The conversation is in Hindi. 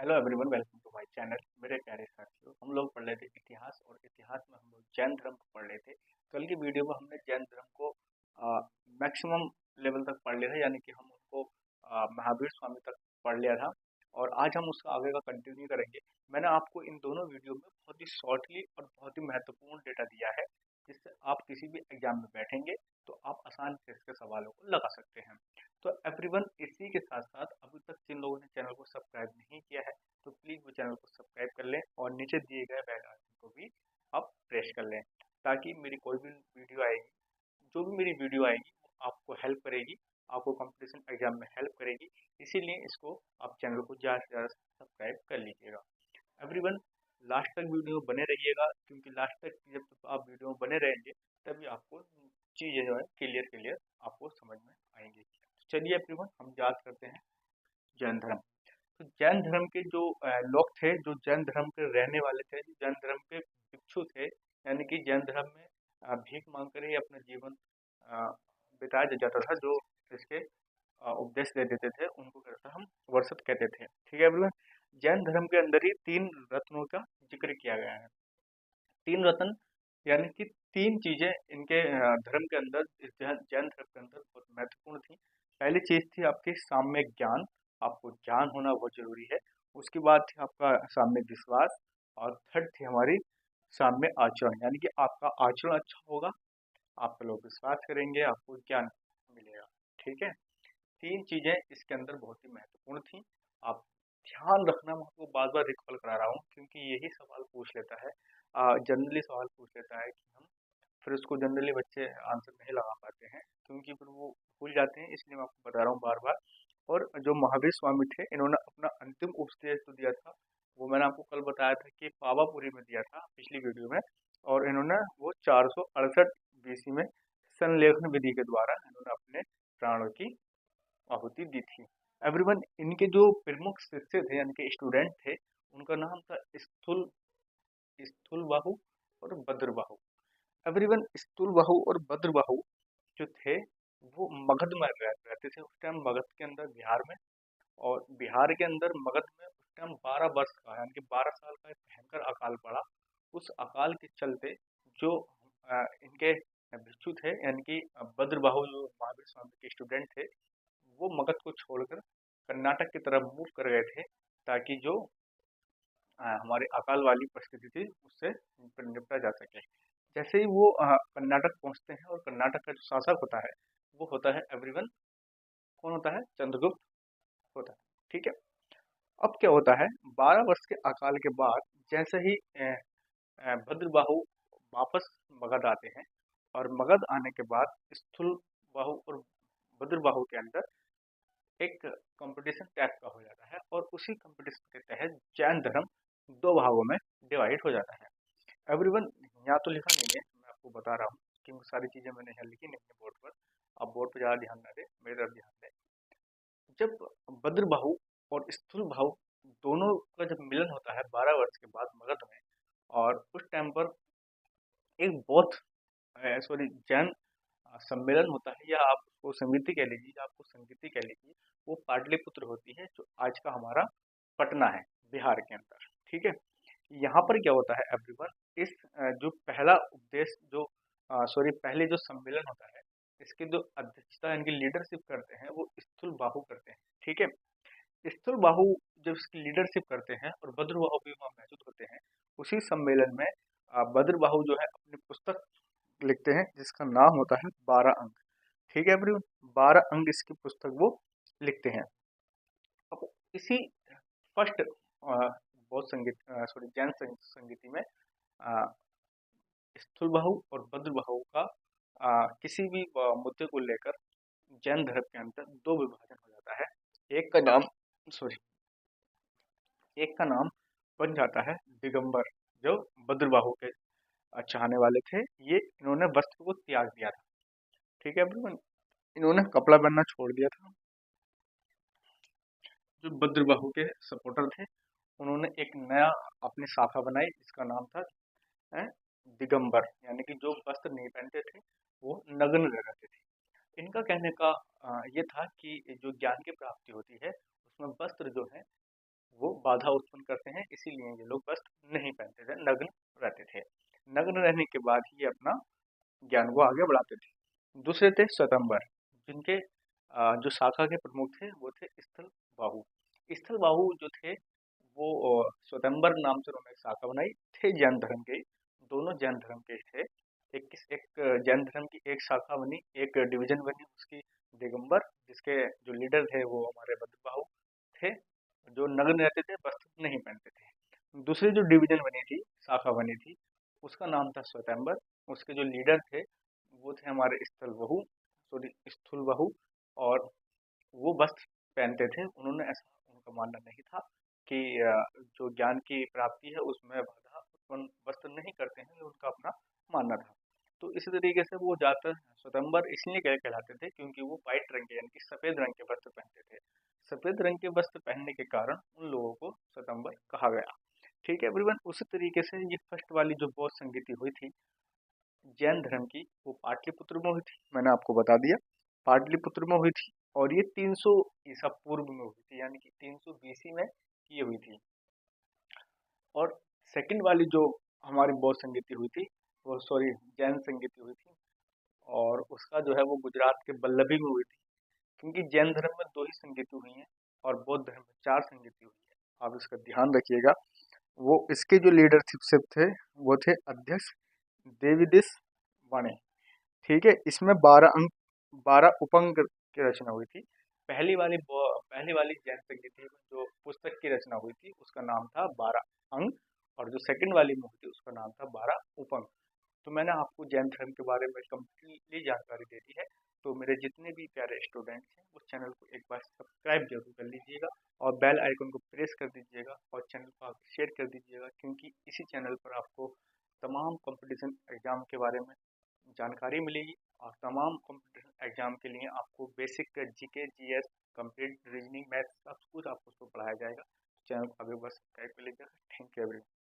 Hello everyone, welcome to my channel. मेरे प्यारे साथियों, हम लोग पढ़ रहे थे इतिहास, और इतिहास में हम लोग जैन धर्म को पढ़ रहे थे। कल की वीडियो में हमने जैन धर्म को मैक्सिमम लेवल तक पढ़ लिया था, यानी कि हम उनको महावीर स्वामी तक पढ़ लिया था। और आज हम उसका आगे का कंटिन्यू करेंगे। मैंने आपको इन दोनों वीडियो में बहुत ही शॉर्टली और बहुत ही महत्वपूर्ण डेटा दिया है, जिससे आप किसी भी एग्जाम में बैठेंगे तो आप आसान से इसके सवालों को लगा सकते हैं। तो एवरीवन, इसी के साथ साथ अभी तक जिन लोगों ने चैनल को सब्सक्राइब नहीं किया है तो प्लीज़ वो चैनल को सब्सक्राइब कर लें और नीचे दिए गए बेल आइकन को भी आप प्रेस कर लें, ताकि मेरी कोई भी वीडियो आएगी, जो भी मेरी वीडियो आएगी वो आपको हेल्प करेगी, आपको कंपटीशन एग्जाम में हेल्प करेगी। इसीलिए इसको आप चैनल को ज़्यादा से ज़्यादा सब्सक्राइब कर लीजिएगा। एवरीवन, लास्ट तक वीडियो में बने रहिएगा, क्योंकि लास्ट तक जब तक आप वीडियो में बने रहेंगे तभी आपको चीज़ें जो है क्लियर क्लियर आपको समझ में आएंगी। तो चलिए एवरीवन, हम याद करते हैं जैन धर्म। तो जैन धर्म के जो लोग थे, जो जैन धर्म के रहने वाले थे, जो जैन धर्म के भिक्षु थे, यानी कि जैन धर्म में भीख मांग कर ही अपना जीवन अ, बिताया जाता था। जो इसके उपदेश दे देते थे उनको कहता हम वर्षित कहते थे। ठीक है एवरीवन, जैन धर्म के अंदर ही तीन रत्नों का जिक्र किया गया है। तीन रत्न यानी कि तीन चीजें इनके धर्म के अंदर, इस जैन जैन धर्म के अंदर बहुत महत्वपूर्ण थी। पहली चीज थी आपकी साम्यक ज्ञान, आपको ज्ञान होना बहुत जरूरी है। उसके बाद थी आपका साम्यक विश्वास, और थर्ड थी हमारी साम्य आचरण, यानी कि आपका आचरण अच्छा होगा, आप पे लोग विश्वास करेंगे, आपको ज्ञान मिलेगा। ठीक है, तीन चीजें इसके अंदर बहुत ही महत्वपूर्ण थी। आप ध्यान रखना, मैं आपको बार बार रिकॉल करा रहा हूँ, क्योंकि यही सवाल पूछ लेता है, जनरली सवाल पूछ लेता है कि हम फिर उसको जनरली बच्चे आंसर नहीं लगा पाते हैं, क्योंकि फिर वो भूल जाते हैं। इसलिए मैं आपको बता रहा हूँ बार बार। और जो महावीर स्वामी थे, इन्होंने अपना अंतिम उपदेश जो दिया था वो मैंने आपको कल बताया था कि पावापुरी में दिया था, पिछली वीडियो में। और इन्होंने वो 468 बीसी में संलेखन विधि के द्वारा इन्होंने अपने प्राणों की आहुति दी थी। एवरीवन, इनके जो प्रमुख शिष्य थे, यानी कि स्टूडेंट थे, उनका नाम था स्थूल स्थूल बाहु और भद्रबाहु। एवरीवन, स्थूल बाहु और भद्रबाहु जो थे वो मगध में रहते थे उस टाइम, मगध के अंदर, बिहार में। और बिहार के अंदर मगध में उस टाइम 12 वर्ष का, यानी कि 12 साल का एक भयंकर अकाल पड़ा। उस अकाल के चलते जो इनके भिक्षु थे, यानी कि भद्रबाहु, जो महावीर स्वामी के स्टूडेंट थे, वो मगध को छोड़कर कर्नाटक की तरफ मूव कर गए थे, ताकि जो हमारी अकाल वाली परिस्थिति थी उससे निपटा जा सके। जैसे ही वो कर्नाटक पहुंचते हैं, और कर्नाटक का जो शासक होता है वो होता है एवरीवन, कौन होता है? चंद्रगुप्त होता है। ठीक है, अब क्या होता है, 12 वर्ष के अकाल के बाद जैसे ही भद्रबाहु वापस मगध आते हैं, और मगध आने के बाद स्थूल बाहु और भद्रबाहु के अंदर एक कंपटीशन टाइप का हो जाता है, और उसी कंपटीशन के तहत जैन धर्म दो भागों में डिवाइड हो जाता है। एवरीवन, यहाँ तो लिखा नहीं है, मैं आपको बता रहा हूँ, क्योंकि सारी चीजें मैंने यहाँ लिखी नहीं है बोर्ड पर। आप बोर्ड पर ज़्यादा ध्यान ना दें, मेरी तरफ ध्यान दें। जब भद्रबाहु और स्थूल बाहु दोनों का जब मिलन होता है 12 वर्ष के बाद मगध में, और उस टाइम पर एक बौद्ध सॉरी जैन सम्मेलन होता है, या आप उसको समिति कह लीजिए, या आपको संगीति कह लीजिए। वो पाटलिपुत्र होती है, जो आज का हमारा पटना है, बिहार के अंदर। ठीक है, यहाँ पर क्या होता है एवरीवन, इस जो पहला उपदेश, जो सॉरी पहले जो सम्मेलन होता है, इसकी जो अध्यक्षता, इनकी लीडरशिप करते हैं वो स्थूल बाहु करते हैं। ठीक है, स्थूल बाहु जब इसकी लीडरशिप करते हैं और भद्र बाहु भी वहाँ मौजूद होते हैं, उसी सम्मेलन में भद्र बाहु जो है अपनी पुस्तक लिखते हैं, जिसका नाम होता है 12 अंक। ठीक है एवरीवन, 12 अंक इसकी पुस्तक वो लिखते हैं। अब इसी फर्स्ट बौद्ध संगीत, सॉरी जैन संगीति में स्थूल बाहु और भद्र बाहु का किसी भी मुद्दे को लेकर जैन धर्म के अंदर दो विभाजन हो जाता है। एक का नाम सॉरी एक का नाम बन जाता है दिगंबर, जो भद्र बाहु के चाहने वाले थे। ये इन्होंने वस्त्र को त्याग दिया था। ठीक है एवरीवन, इन्होंने कपड़ा पहनना छोड़ दिया था। जो भद्र बाहु के सपोर्टर थे, उन्होंने एक नया अपनी शाखा बनाई, जिसका नाम था अ, दिगंबर, यानी कि जो वस्त्र नहीं पहनते थे, वो नग्न रहते थे। इनका कहने का ये था कि जो ज्ञान की प्राप्ति होती है उसमें वस्त्र जो है वो बाधा उत्पन्न करते हैं, इसीलिए ये लोग वस्त्र नहीं पहनते थे, नग्न रहते थे। नग्न रहने के बाद ही अपना ज्ञान को आगे बढ़ाते थे। दूसरे थे स्वयंवर, जिनके जो शाखा के प्रमुख थे वो थे स्थल बाहु। स्थल बाहु जो थे वो स्वयंवर नाम से उन्होंने एक शाखा बनाई, थे जैन धर्म के, दोनों जैन धर्म के थे। एक जैन धर्म की एक शाखा बनी, एक डिवीजन बनी उसकी, दिगंबर, जिसके जो लीडर थे वो हमारे भद्रबाहु थे, जो नग्न रहते थे, वस्त्र नहीं पहनते थे। दूसरी जो डिवीजन बनी थी, शाखा बनी थी, उसका नाम था स्वयंवर। उसके जो लीडर थे वो थे हमारे स्थूल बाहु, और वो वस्त्र पहनते थे। उन्होंने ऐसा, उनका मानना नहीं था कि जो ज्ञान की प्राप्ति है उसमें बाधा उत्पन्न वस्त्र नहीं करते हैं, ये उनका अपना मानना था। तो इसी तरीके से वो ज्यादातर स्वयंवर इसलिए कहलाते थे क्योंकि वो व्हाइट रंग के यानी कि सफेद रंग के वस्त्र पहनते थे। सफेद रंग के वस्त्र पहनने के कारण उन लोगों को स्वयंवर कहा गया। ठीक है एवरीवन, उसी तरीके से ये फर्स्ट वाली जो बौद्ध संगीति हुई थी जैन धर्म की, वो पाटलिपुत्र में हुई थी, मैंने आपको बता दिया, पाटलिपुत्र में हुई थी। और ये 300 ईसा पूर्व में हुई थी, यानी कि 300 बीसी में ये हुई थी। और सेकंड वाली जो हमारी बौद्ध संगीति हुई थी, वो सॉरी जैन संगीति हुई थी, और उसका जो है वो गुजरात के बल्लभी में हुई थी। क्योंकि जैन धर्म में 2 ही संगीति हुई हैं और बौद्ध धर्म में 4 संगीति हुई है, आप इसका ध्यान रखिएगा। वो इसके जो लीडरशिप थे वो थे अध्यक्ष देवीदिस वाणे। ठीक है, इसमें 12 उपंग की रचना हुई थी। पहली वाली जैन संगीति जो पुस्तक की रचना हुई थी उसका नाम था 12 अंग, और जो सेकंड वाली में हुई थी उसका नाम था 12 उपंग। तो मैंने आपको जैन धर्म के बारे में कंप्लीटली जानकारी दे दी है। तो मेरे जितने भी प्यारे स्टूडेंट्स हैं उस चैनल को एक बार सब्सक्राइब जरूर कर लीजिएगा, और बेल आइकन को प्रेस कर दीजिएगा, और चैनल को आप शेयर कर दीजिएगा, क्योंकि इसी चैनल पर आपको तमाम कंपटीशन एग्जाम के बारे में जानकारी मिलेगी, और तमाम कंपटीशन एग्जाम के लिए आपको basic GK GS complete reasoning maths सब कुछ आपको उसको पढ़ाया जाएगा। चैनल को आगे बढ़ सब्सक्राइब कर लीजिएगा। Thank you everyone.